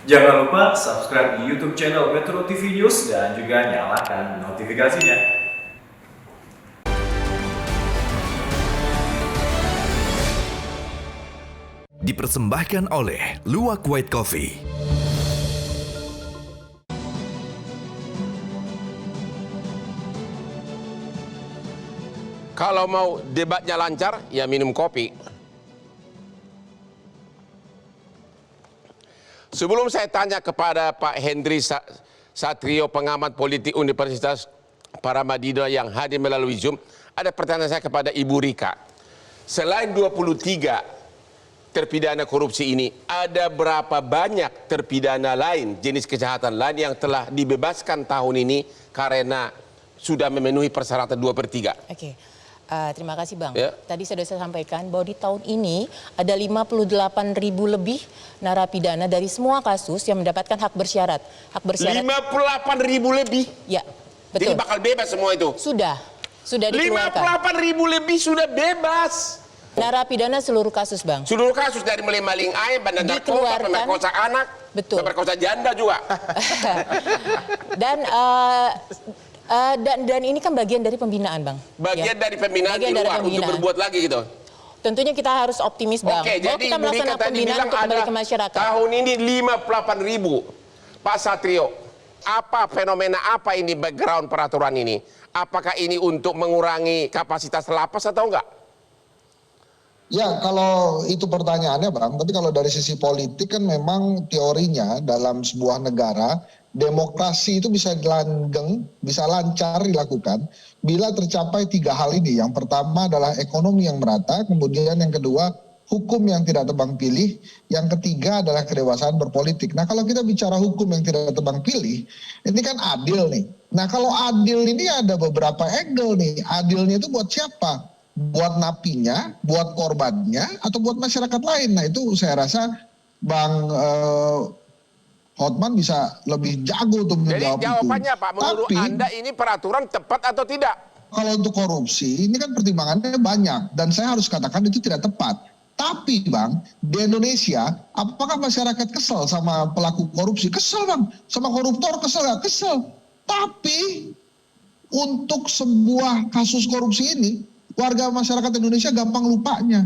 Jangan lupa subscribe di YouTube channel Metro TV News dan juga nyalakan notifikasinya. Dipersembahkan oleh Luwak White Coffee. Kalau mau debatnya lancar, ya minum kopi. Sebelum saya tanya kepada Pak Hendri Satrio, pengamat politik Universitas Paramadina yang hadir melalui Zoom, ada pertanyaan saya kepada Ibu Rika. Selain 23 terpidana korupsi ini, ada berapa banyak terpidana lain, jenis kejahatan lain yang telah dibebaskan tahun ini karena sudah memenuhi persyaratan 2/3? Oke. Terima kasih Bang. Ya. Tadi sudah saya sampaikan bahwa di tahun ini ada 58.000 lebih narapidana dari semua kasus yang mendapatkan hak bersyarat. Hak bersyarat 58.000 lebih? Ya, Jadi betul. bakal bebas semua itu? Sudah dikeluarkan. 58.000 lebih sudah bebas. Narapidana seluruh kasus Bang. Seluruh kasus dari mulai maling air, bandar narkoba, Dikeluarkan. pemerkosa anak, Betul. pemerkosa janda juga. Dan ini kan bagian dari pembinaan Bang. Bagian Ya. dari pembinaan Bagian di dari luar untuk pembinaan. berbuat lagi gitu. Tentunya kita harus optimis Bang. Oke, Bahwa jadi kita Ibu Rika melaksanakan tadi pembinaan bilang untuk kembali ada ke masyarakat. tahun ini 58.000. Pak Satrio, apa fenomena apa ini background peraturan ini? Apakah ini untuk mengurangi kapasitas lapas atau enggak? Ya, kalau itu pertanyaannya Bang, tapi kalau dari sisi politik kan memang teorinya dalam sebuah negara, demokrasi itu bisa langgeng, bisa lancar dilakukan bila tercapai 3 hal ini. Yang pertama adalah ekonomi yang merata, kemudian yang kedua hukum yang tidak tebang pilih, yang ketiga adalah kedewasaan berpolitik. Nah kalau kita bicara hukum yang tidak tebang pilih, ini kan adil nih. Nah kalau adil ini ada beberapa angle nih, adilnya itu buat siapa? Buat napinya, buat korbannya, atau buat masyarakat lain. Nah itu saya rasa Bang Hotman bisa lebih jago untuk Jadi menjawab itu. jawabannya Pak, menurut Tapi, Anda ini peraturan tepat atau tidak? kalau untuk korupsi, ini kan pertimbangannya banyak. Dan saya harus katakan itu tidak tepat. Tapi Bang, di Indonesia, apakah masyarakat kesel sama pelaku korupsi? Kesel Bang. Sama koruptor kesel nggak? Kesel. Tapi, untuk sebuah kasus korupsi ini, warga masyarakat Indonesia gampang lupanya.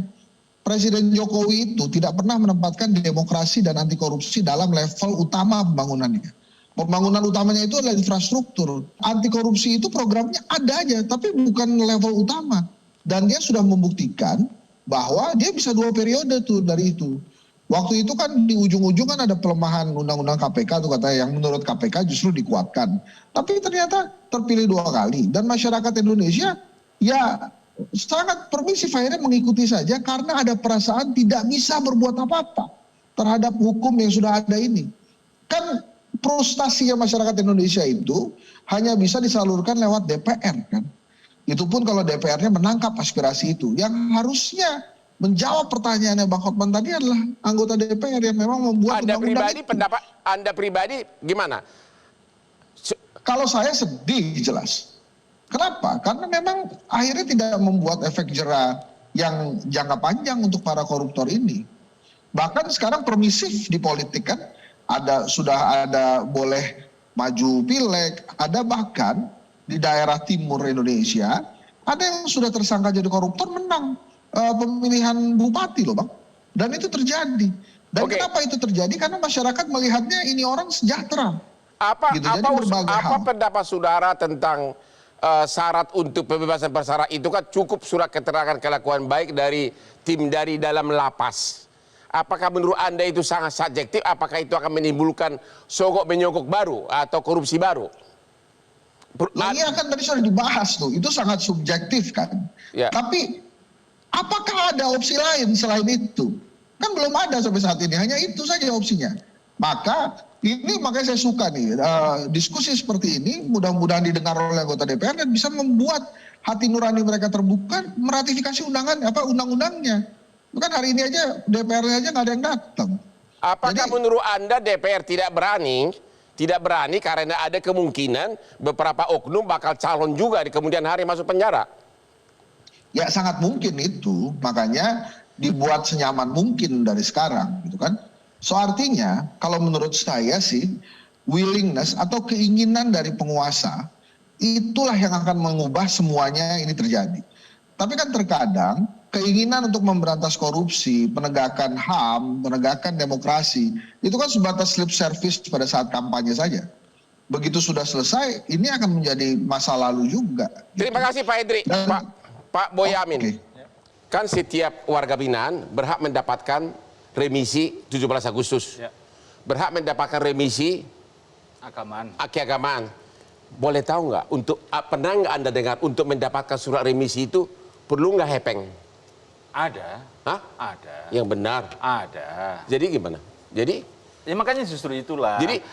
Presiden Jokowi itu tidak pernah menempatkan demokrasi dan anti korupsi dalam level utama pembangunannya. Pembangunan utamanya itu adalah infrastruktur. Anti korupsi itu programnya ada aja, tapi bukan level utama. Dan dia sudah membuktikan bahwa dia bisa 2 periode tuh dari itu. Waktu itu kan di ujung-ujung kan ada pelemahan undang-undang KPK tuh katanya, yang menurut KPK justru dikuatkan. Tapi ternyata terpilih 2 kali. Dan masyarakat Indonesia ya sangat permisif akhirnya mengikuti saja karena ada perasaan tidak bisa berbuat apa-apa terhadap hukum yang sudah ada ini. Kan frustasi masyarakat Indonesia itu hanya bisa disalurkan lewat DPR kan. Itu pun kalau DPR-nya menangkap aspirasi itu. Yang harusnya menjawab pertanyaannya Bang Hotman tadi adalah anggota DPR yang memang membuat Anda undang-undang pribadi, itu. pendapat Anda pribadi gimana? Kalau saya sedih jelas. Kenapa? Karena memang akhirnya tidak membuat efek jera yang jangka panjang untuk para koruptor ini. Bahkan sekarang permisif di politik kan, sudah ada boleh maju pileg, ada bahkan di daerah timur Indonesia, ada yang sudah tersangka jadi koruptor menang pemilihan bupati loh Bang. Dan itu terjadi. Dan kenapa itu terjadi? Karena masyarakat melihatnya ini orang sejahtera. Apa hal. pendapat saudara tentang syarat untuk pembebasan bersyarat itu kan cukup surat keterangan kelakuan baik dari tim dari dalam lapas. Apakah menurut Anda itu sangat subjektif? Apakah itu akan menimbulkan sogok menyogok baru atau korupsi baru? Iya kan tadi sudah dibahas tuh, itu sangat subjektif kan. Ya. Tapi apakah ada opsi lain selain itu? Kan belum ada sampai saat ini, hanya itu saja opsinya. Makanya saya suka nih diskusi seperti ini, mudah-mudahan didengar oleh anggota DPR dan bisa membuat hati nurani mereka terbuka meratifikasi undang-undangnya. Bukan hari ini aja DPR-nya aja nggak ada yang datang. Apakah menurut Anda DPR tidak berani karena ada kemungkinan beberapa oknum bakal calon juga di kemudian hari masuk penjara? Ya sangat mungkin itu, makanya dibuat senyaman mungkin dari sekarang gitu kan. So artinya kalau menurut saya sih willingness atau keinginan dari penguasa itulah yang akan mengubah semuanya ini terjadi. Tapi kan terkadang keinginan untuk memberantas korupsi, penegakan HAM, penegakan demokrasi, itu kan sebatas lip service pada saat kampanye saja. Begitu sudah selesai, ini akan menjadi masa lalu juga. Terima kasih Pak Hendri. Pak Boyamin. Oke. Kan setiap warga binaan berhak mendapatkan remisi 17 Agustus. Ya. Berhak mendapatkan remisi keagamaan. Boleh tahu nggak, pernah nggak Anda dengar untuk mendapatkan surat remisi itu perlu nggak hepeng? Ada. Hah? Ada. Yang benar. Ada. Jadi gimana? Jadi Ya makanya justru itulah. Jadi,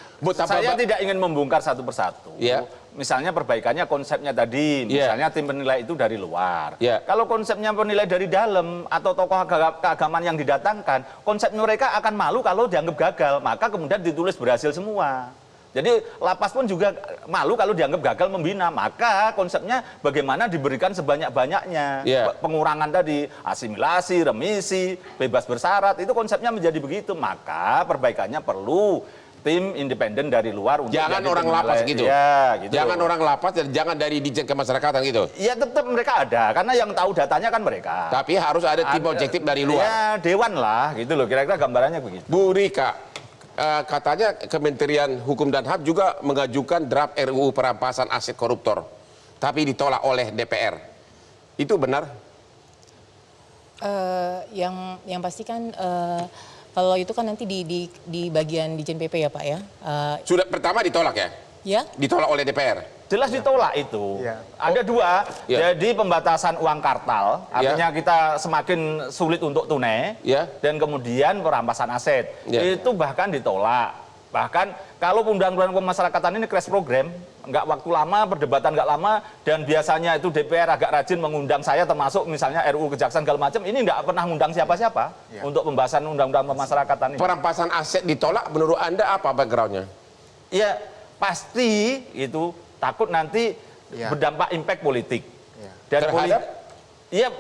saya tidak ingin membongkar satu persatu. Ya. Misalnya perbaikannya konsepnya tadi, Ya. misalnya tim penilai itu dari luar. Ya. Kalau konsepnya penilai dari dalam atau tokoh keagamaan yang didatangkan, konsep mereka akan malu kalau dianggap gagal. Maka kemudian ditulis berhasil semua. Jadi lapas pun juga malu kalau dianggap gagal membina. Maka konsepnya bagaimana diberikan sebanyak-banyaknya. Yeah. Pengurangan tadi, asimilasi, remisi, bebas bersyarat, itu konsepnya menjadi begitu. Maka perbaikannya perlu tim independen dari luar untuk jangan jadi orang penilai. lapas gitu. Ya, gitu. Jangan orang lapas dan jangan dari Ditjen Kemasyarakatan gitu. Ya tetap mereka ada, karena yang tahu datanya kan mereka. Tapi harus ada tim objektif dari luar. Ya dewan lah, gitu loh. Kira-kira gambarannya begitu. Bu Rika, katanya Kementerian Hukum dan HAM juga mengajukan draft RUU perampasan aset koruptor, tapi ditolak oleh DPR. Itu benar? Yang pasti kan kalau itu kan nanti di bagian Ditjen PP ya Pak ya. Sudah pertama ditolak ya? Ya. Ditolak oleh DPR. Jelas ditolak itu. Ya. Ada dua. Ya. Jadi pembatasan uang kartal, artinya kita semakin sulit untuk tunai. Ya. Dan kemudian perampasan aset. Ya. Itu bahkan ditolak. Bahkan kalau undang-undang pemasyarakatan ini crash program, nggak waktu lama, perdebatan nggak lama, dan biasanya itu DPR agak rajin mengundang saya, termasuk misalnya RUU Kejaksaan segala macam, ini nggak pernah ngundang siapa-siapa untuk pembahasan undang-undang pemasyarakatan ini. Perampasan aset ditolak, menurut Anda apa backgroundnya? Ya pasti itu takut nanti berdampak impact politik. Dan terhadap? Ya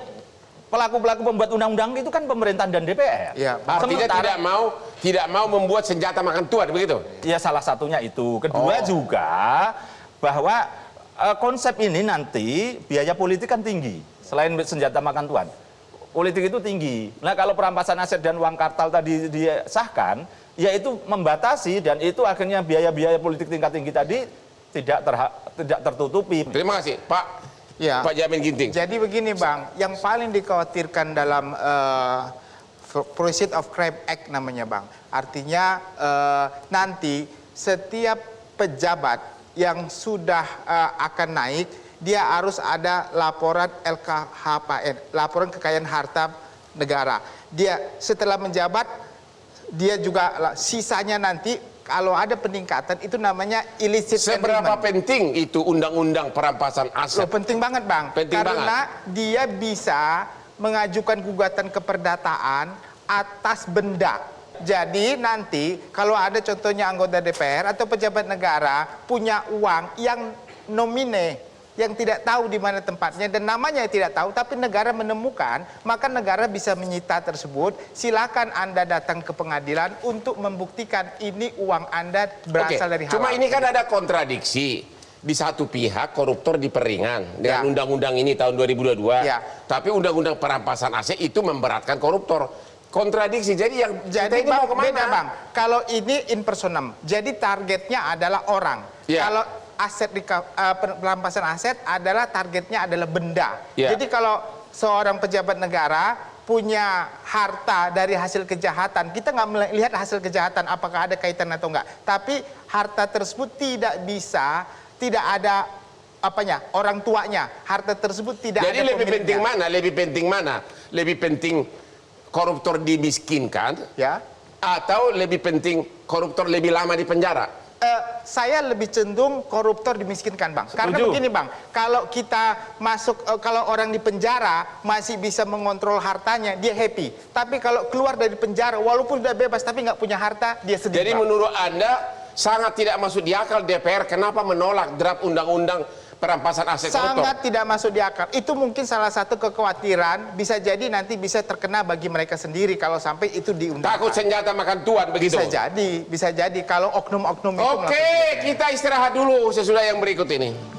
pelaku-pelaku pembuat undang-undang itu kan pemerintahan dan DPR. Ya, artinya tidak mau membuat senjata makan tuan begitu. Ya salah satunya itu. Kedua juga bahwa konsep ini nanti biaya politik kan tinggi. Selain senjata makan tuan, politik itu tinggi. Nah kalau perampasan aset dan uang kartal tadi disahkan, ya itu membatasi dan itu akhirnya biaya-biaya politik tingkat tinggi tadi tidak tertutupi. Terima kasih, Pak. Ya. Pak Jamin Ginting. Jadi begini Bang, yang paling dikhawatirkan dalam Proceed of Crime Act namanya Bang. Artinya nanti setiap pejabat yang sudah akan naik, dia harus ada laporan LKHPN, laporan kekayaan harta negara. Dia setelah menjabat, dia juga sisanya nanti kalau ada peningkatan itu namanya illicit Seberapa enrichment. penting itu undang-undang perampasan aset? Penting banget Bang, Penting karena dia bisa mengajukan gugatan keperdataan atas benda. Jadi nanti kalau ada contohnya anggota DPR atau pejabat negara punya uang yang nomine, yang tidak tahu di mana tempatnya dan namanya tidak tahu, tapi negara menemukan, maka negara bisa menyita tersebut. Silakan Anda datang ke pengadilan untuk membuktikan ini uang Anda berasal dari halal. Cuma ini kan ada kontradiksi. Di satu pihak koruptor diperingan dengan undang-undang ini tahun 2022. Ya. Tapi undang-undang perampasan aset itu memberatkan koruptor. Kontradiksi. Jadi yang kita ini mau kemana? Beda Bang. Kalau ini in personam, jadi targetnya adalah orang. Ya. Kalau aset perampasan aset adalah targetnya adalah benda. Ya. Jadi kalau seorang pejabat negara punya harta dari hasil kejahatan, kita nggak melihat hasil kejahatan apakah ada kaitan atau enggak. Tapi harta tersebut tidak bisa, tidak ada apanya, orang tuanya. Harta tersebut tidak Jadi ada lebih pemiliknya. penting mana? Lebih penting mana? Lebih penting koruptor dimiskinkan, Ya. atau lebih penting koruptor lebih lama di penjara? Saya lebih cenderung koruptor dimiskinkan Bang. Karena Setuju. begini Bang, kalau kita masuk, kalau orang di penjara masih bisa mengontrol hartanya, dia happy. Tapi kalau keluar dari penjara, walaupun sudah bebas tapi nggak punya harta, dia sedih. Jadi Bang. menurut Anda sangat tidak masuk di akal DPR kenapa menolak draft undang-undang perampasan aset koruptor. Sangat tidak masuk di akal. Itu mungkin salah satu kekhawatiran, bisa jadi nanti bisa terkena bagi mereka sendiri kalau sampai itu diundangkan. Takut senjata makan tuan begitu. Bisa jadi kalau oknum-oknum itu. Oke, kita istirahat dulu sesudah yang berikut ini.